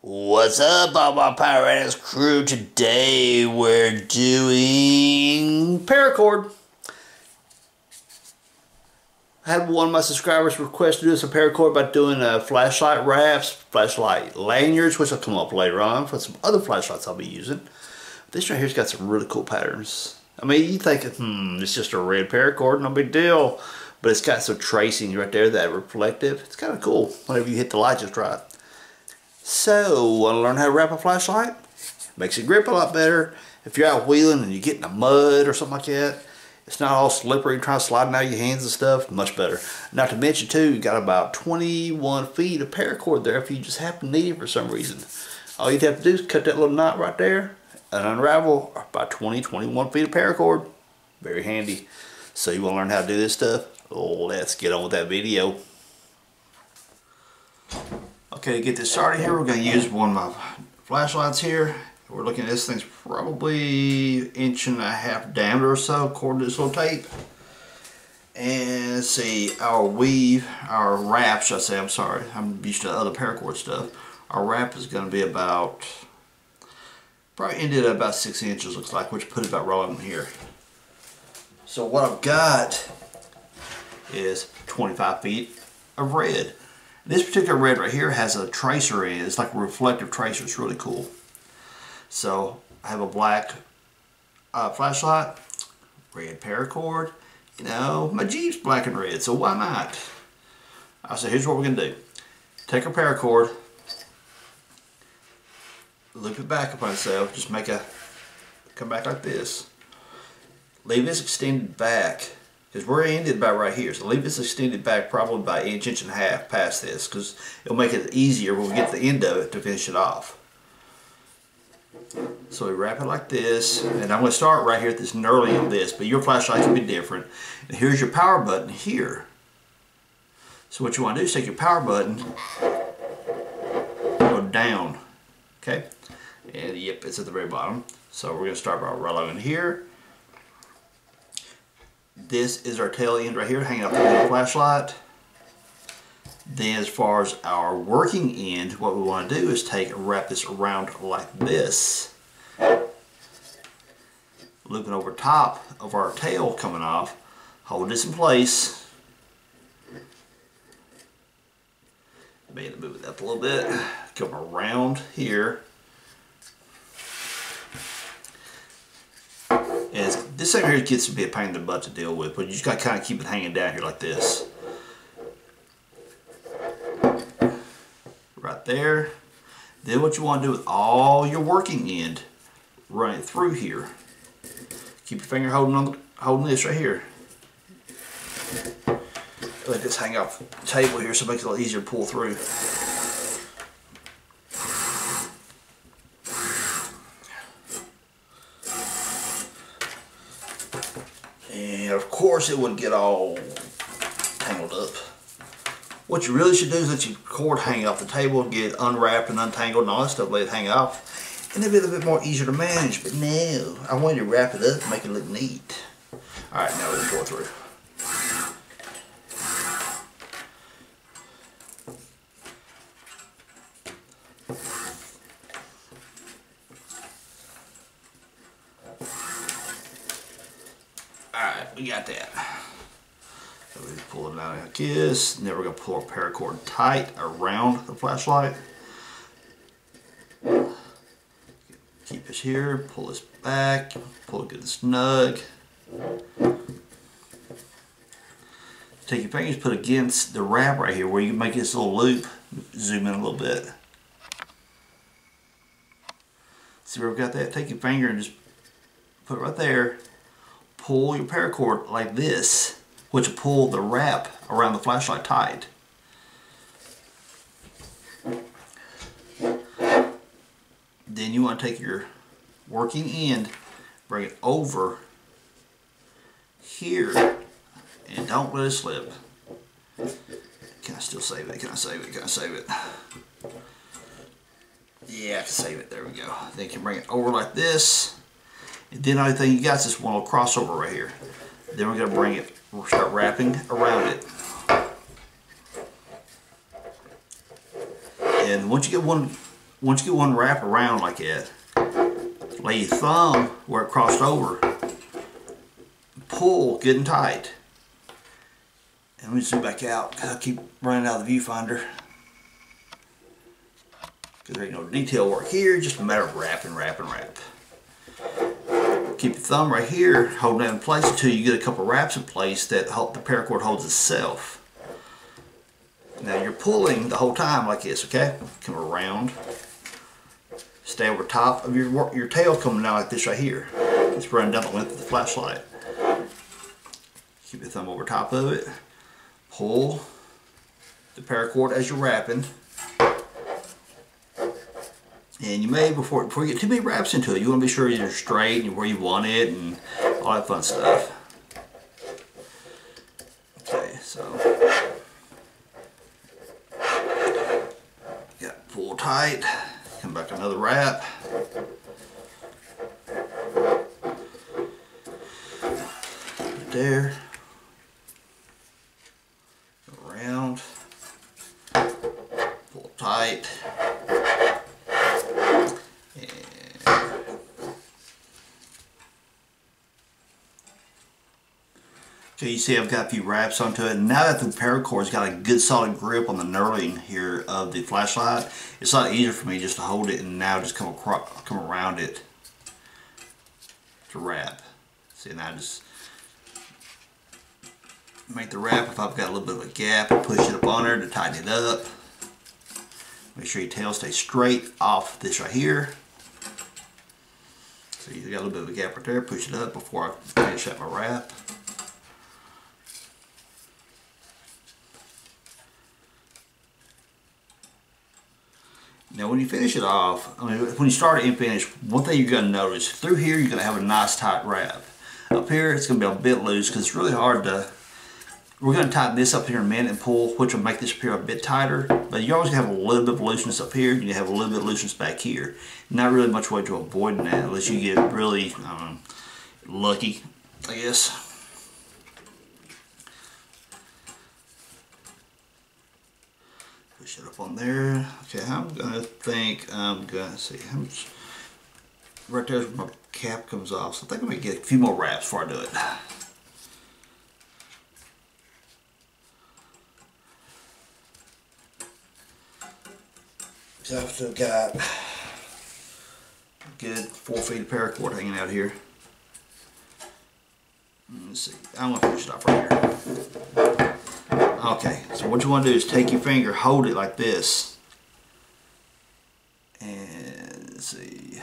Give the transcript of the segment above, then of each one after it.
What's up, all my Paracord crew? Today we're doing paracord. I had one of my subscribers request to do some paracord by doing flashlight wraps, flashlight lanyards, which will come up later on for some other flashlights I'll be using. This right here's got some really cool patterns. I mean, you think, it's just a red paracord, no big deal. But it's got some tracing right there that are reflective. It's kind of cool whenever you hit the light just right. So, want to learn how to wrap a flashlight? Makes it grip a lot better. If you're out wheeling and you get in the mud or something like that, it's not all slippery and trying to slide out of your hands and stuff. Much better. Not to mention too, you got about 21 feet of paracord there if you just happen to need it for some reason. All you'd have to do is cut that little knot right there and unravel about 21 feet of paracord. Very handy. So you want to learn how to do this stuff? Let's get on with that video. Okay, to get this started here, we're going to use one of my flashlights here. We're looking at this thing's probably 1.5 inches diameter or so, according to this little tape. And let's see, our wrap, should I say, I'm sorry, I'm used to other paracord stuff. Our wrap is going to be about, probably ended at about 6 inches, looks like, which put it about rolling in here. So what I've got is 25 feet of red. This particular red right here has a tracer in it. It's like a reflective tracer. It's really cool. So I have a black flashlight, red paracord. You know, my Jeep's black and red, so why not? So here's what we're going to do. Take our paracord, loop it back upon itself, just come back like this. Leave this extended back. Because we're ended about right here, so leave this extended back probably by 1.5 inches past this, because it'll make it easier when we get to the end of it to finish it off. So we wrap it like this, and I'm going to start right here at this knurling of this, but your flashlight can be different. And here's your power button here. So what you want to do is take your power button, go down, okay? And yep, it's at the very bottom. So we're going to start by rolling here. This is our tail end right here, hanging off the little flashlight. Then as far as our working end, what we want to do is wrap this around like this. Looping over top of our tail coming off. Hold this in place. Maybe move it up a little bit. Come around here. And this thing here gets to be a pain in the butt to deal with, but you just got to kind of keep it hanging down here like this. Right there. Then what you want to do with all your working end, run it through here. Keep your finger holding this right here. Let this hang off the table here so it makes it a little easier to pull through. And of course it wouldn't get all tangled up. What you really should do is let your cord hang off the table, get it unwrapped and untangled and all that stuff, let it hang off. And it'll be a little bit more easier to manage, but no, I want you to wrap it up and make it look neat. Alright, now we're going to pull through. Alright, we got that. So we pull it out like this. Now we're going to pull our paracord tight around the flashlight. Keep this here, pull this back, pull it good and snug. Take your fingers, put against the wrap right here where you can make this little loop. Zoom in a little bit. See where we've got that? Take your finger and just put it right there. Pull your paracord like this, which will pull the wrap around the flashlight tight. Then you want to take your working end, bring it over here, and don't let it slip. Can I still save it? Can I save it? Can I save it? Yeah, I can save it. There we go. Then you can bring it over like this. And then the only thing you got is this one little crossover right here. Then we're going to bring it, we'll start wrapping around it. And once you get one once you get one wrap around like that, lay your thumb where it crossed over, pull good and tight. And let me zoom back out because I keep running out of the viewfinder. Because there ain't no detail work here, just a matter of wrap and wrap and wrap. Keep your thumb right here, holding it in place until you get a couple wraps in place that help the paracord holds itself. Now you're pulling the whole time like this, okay? Come around. Stay over top of your tail coming down like this right here. Just run down the length of the flashlight. Keep your thumb over top of it. Pull the paracord as you're wrapping. And you may, before you get too many wraps into it, you want to be sure you're straight and where you want it and all that fun stuff. Okay, so you got to pull tight, come back another wrap. Right there. Around. Pull tight. Okay, you see I've got a few wraps onto it, and now that the paracord's got a good solid grip on the knurling here of the flashlight, it's a lot easier for me just to hold it and now just come around it to wrap. See, now I just make the wrap. If I've got a little bit of a gap, push it up on there to tighten it up. Make sure your tail stays straight off this right here. So you got a little bit of a gap right there, push it up before I finish up my wrap. Now when you finish it off, I mean, when you start it and finish, one thing you're going to notice, through here you're going to have a nice tight wrap. Up here it's going to be a bit loose because it's really hard to, we're going to tighten this up here in a minute and pull, which will make this appear a bit tighter. But you're always going to have a little bit of looseness up here, you have a little bit of looseness back here. Not really much way to avoid that unless you get really lucky, I guess. Push it up on there. Okay, I'm gonna think see how much right there's where my cap comes off. So I think I'm gonna get a few more wraps before I do it. So I've still got a good 4 feet of paracord hanging out here. Let's see. I'm gonna finish it off right here. Okay, so what you want to do is take your finger, hold it like this, and let's see.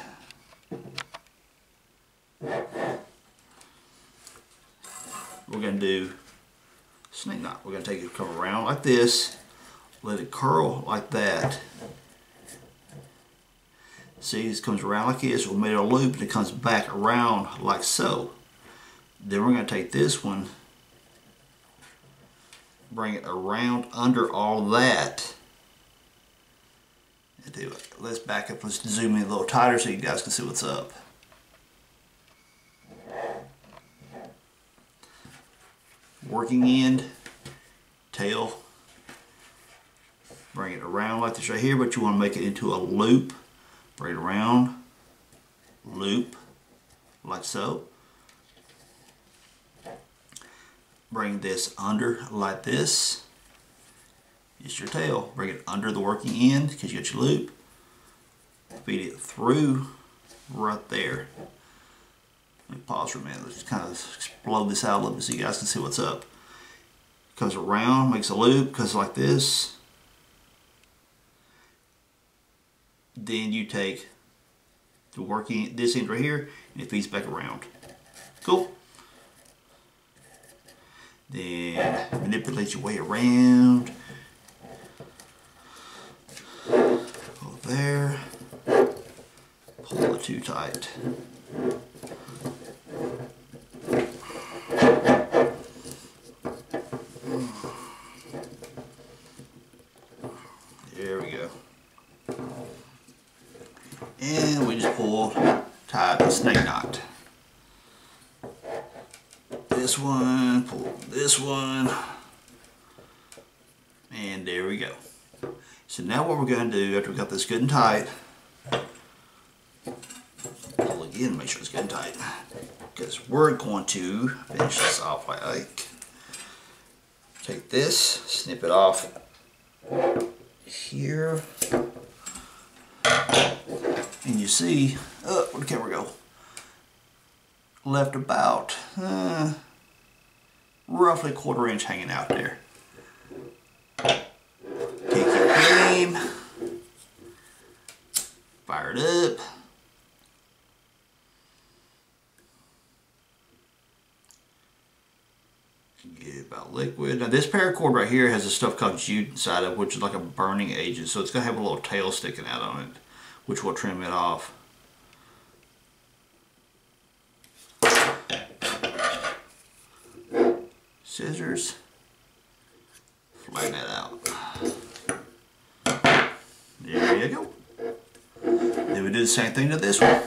We're going to do snake knot. We're going to take it, come around like this, let it curl like that. See, it comes around like this, we'll make a loop and it comes back around like so. Then we're going to take this one, bring it around under all that and do it. Let's back up, let's zoom in a little tighter so you guys can see what's up. Working end, tail, bring it around like this right here, but you want to make it into a loop. Bring it around, loop, like so. Bring this under like this. It's your tail. Bring it under the working end because you got your loop. Feed it through right there. Let me pause for a minute. Let's just kind of explode this out a little bit so you guys can see what's up. Comes around, makes a loop, goes like this. Then you take the working this end right here and it feeds back around. Cool. Then manipulate your way around. Pull there. Pull it too tight. There we go. And we just pull tight a snake knot. This one, pull this one, and there we go. So now what we're going to do after we got this good and tight, Pull again, make sure it's getting tight. Because we're going to finish this off like take this, snip it off here, and you see, where'd the camera go? Left about roughly a 1/4 inch hanging out there. Take your beam, fire it up. Get it about liquid. Now this paracord right here has this stuff called jute inside of it, which is like a burning agent. So it's going to have a little tail sticking out on it, which will trim it off. Scissors. Flatten that out. There you go. Then we do the same thing to this one.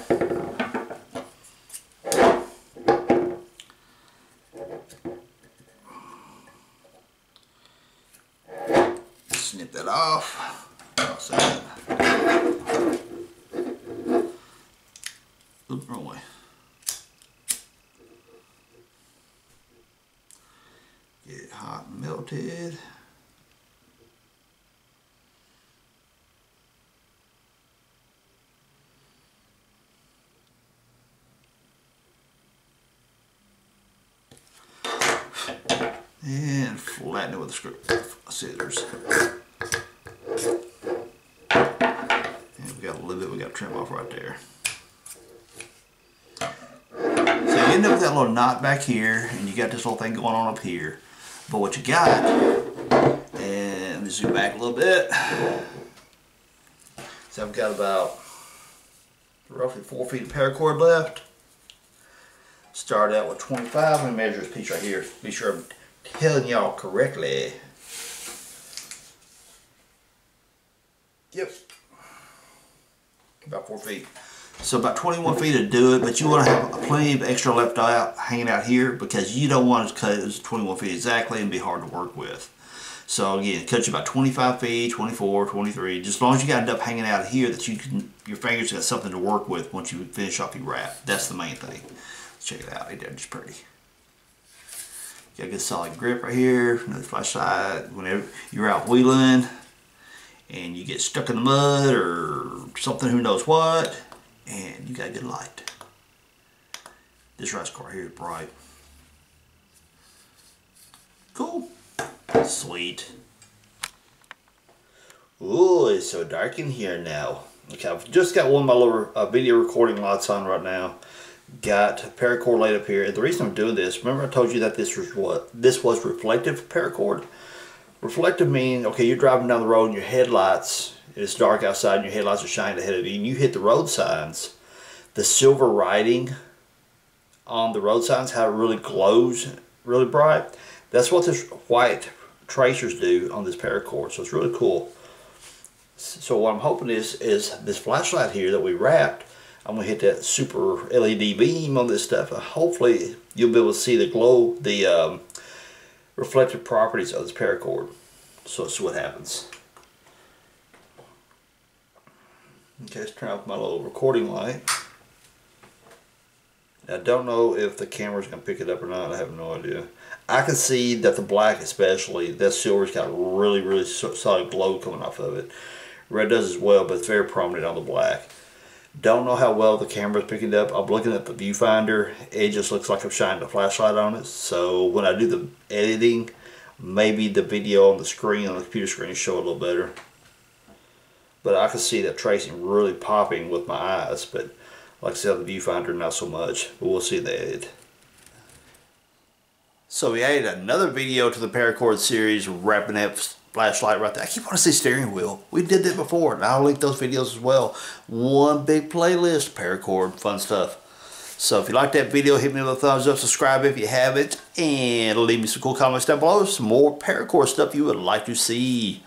Snip that off. Toss that. Oops, wrong way. Get it hot and melted. And flatten it with a scissors. And we got a little bit we got to trim off right there. So you end up with that little knot back here, and you got this little thing going on up here. But what you got, and let me zoom back a little bit. So I've got about roughly 4 feet of paracord left. Start out with 25. I'm going to measure this piece right here. Be sure I'm telling y'all correctly. Yep. About 4 feet. So about 21 feet to do it, but you want to have plenty of extra left out hanging out here because you don't want to cut it 21 feet exactly and be hard to work with. So again, it cuts you about 25 feet, 24, 23, just as long as you got enough hanging out here that you can, your fingers got something to work with once you finish off your wrap. That's the main thing. Let's check it out. Ain't that just pretty? Got a good solid grip right here. Another flashlight. Whenever you're out wheeling and you get stuck in the mud or something, who knows what, and you got a good light. This rice car here is bright. Cool. Sweet. Ooh, it's so dark in here now. Okay, I've just got one of my little video recording lights on right now. Got paracord laid up here. And the reason I'm doing this, remember I told you that this was what? This was reflective paracord. Reflective meaning, okay, you're driving down the road and your headlights, it's dark outside and your headlights are shining ahead of you and you hit the road signs. The silver writing on the road signs, how it really glows really bright. That's what this white tracers do on this paracord. So it's really cool. So what I'm hoping is this flashlight here that we wrapped, I'm going to hit that super LED beam on this stuff. Hopefully you'll be able to see the glow, the reflective properties of this paracord. So let's see what happens. Okay, let's turn off my little recording light. I don't know if the camera's going to pick it up or not. I have no idea. I can see that the black especially, that silver's got really solid glow coming off of it. Red does as well, but it's very prominent on the black. Don't know how well the camera's picking it up. I'm looking at the viewfinder. It just looks like I'm shining a flashlight on it. So when I do the editing, maybe the video on the screen, on the computer screen, will show a little better. But I can see that tracing really popping with my eyes. But like I said, the viewfinder, not so much. But we'll see the edit. So we added another video to the Paracord series, wrapping that flashlight right there. I keep wanting to say steering wheel. We did that before, and I'll link those videos as well. One big playlist, Paracord, fun stuff. So if you like that video, hit me with a thumbs up, subscribe if you haven't, and leave me some cool comments down below. Some more Paracord stuff you would like to see.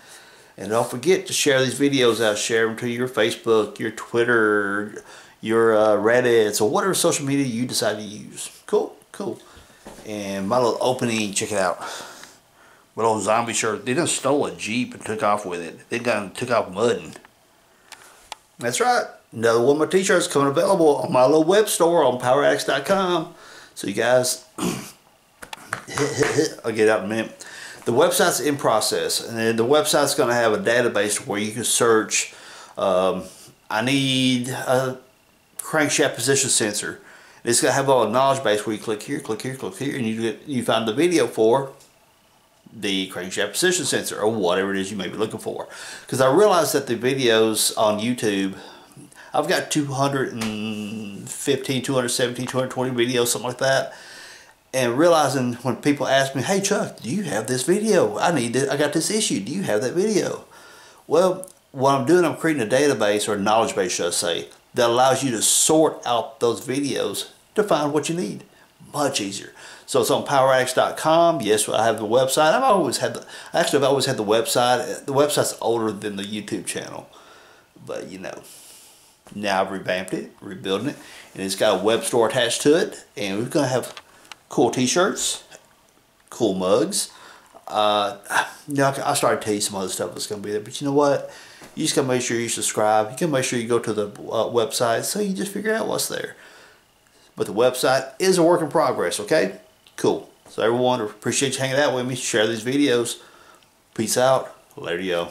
And don't forget to share these videos out. Share them to your Facebook, your Twitter, your Reddit, or whatever social media you decide to use. Cool, cool. And my little opening, check it out. My little zombie shirt. They done stole a Jeep and took off with it. They took off mudding. That's right. Another one of my t-shirts coming available on my little web store on poweraddicts.com. So you guys, I'll get it out in a minute. The website's in process, and then the website's going to have a database where you can search, I need a crankshaft position sensor. It's going to have a knowledge base where you click here, click here, click here, and you find the video for the crankshaft position sensor or whatever it is you may be looking for. Because I realized that the videos on YouTube, I've got 215, 217, 220 videos, something like that. And realizing when people ask me, hey Chuck, do you have this video? I got this issue. Do you have that video? Well, what I'm doing, I'm creating a database, or a knowledge base, should I say, that allows you to sort out those videos to find what you need. Much easier. So it's on poweraddicts.com. Yes, I have the website. I've always had the website. The website's older than the YouTube channel. But you know, now I've revamped it, rebuilding it, and it's got a web store attached to it, and we're going to have cool t-shirts, cool mugs. I started telling you some other stuff that's going to be there, but you know what? You just got to make sure you subscribe. You can make sure you go to the website so you just figure out what's there. But the website is a work in progress, okay? Cool. So everyone, appreciate you hanging out with me. Share these videos. Peace out. Later, y'all.